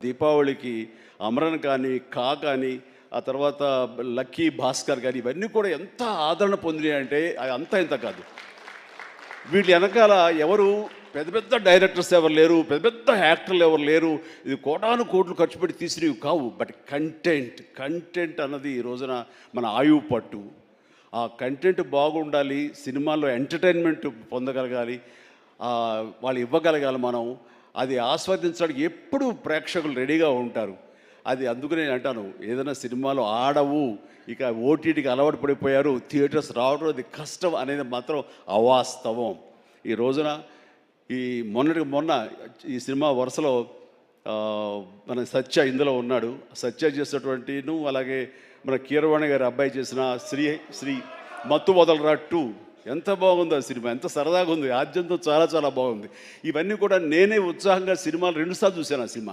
దీపావళికి అమరన్ కానీ, కా కానీ, ఆ తర్వాత లక్కీ భాస్కర్ కానీ ఇవన్నీ కూడా ఎంత ఆదరణ పొందినాయి అంటే అది అంతా ఇంత కాదు. వీటి వెనకాల ఎవరు పెద్ద పెద్ద డైరెక్టర్స్ ఎవరు లేరు, పెద్ద పెద్ద యాక్టర్లు ఎవరు లేరు. ఇది కోటాను కోట్లు ఖర్చు పెట్టి తీసినవి కావు. బట్ కంటెంట్ అన్నది ఈ రోజున మన ఆయువు పట్టు. ఆ కంటెంట్ బాగుండాలి, సినిమాల్లో ఎంటర్టైన్మెంట్ పొందగలగాలి, వాళ్ళు ఇవ్వగలగాలి. మనం అది ఆస్వాదించడానికి ఎప్పుడు ప్రేక్షకులు రెడీగా ఉంటారు. అది అందుకనే నేను అంటాను, ఏదైనా సినిమాలు ఆడవు, ఇక ఓటీటీకి అలవాటు పడిపోయారు, థియేటర్స్ రావడం అది కష్టం అనేది మాత్రం అవాస్తవం. ఈ రోజున ఈ మొన్న ఈ సినిమా వరుసలో మన సత్య ఇందులో ఉన్నాడు. సత్య చేసినటువంటి అలాగే మన కీరవాణి గారి అబ్బాయి చేసిన శ్రీ మత్తు వదలరా 2 ఎంత బాగుంది. ఆ సినిమా ఎంత సరదాగా ఉంది, ఆద్యంతో చాలా చాలా బాగుంది. ఇవన్నీ కూడా నేనే ఉత్సాహంగా సినిమాలు 2 సార్లు చూశాను. ఆ సినిమా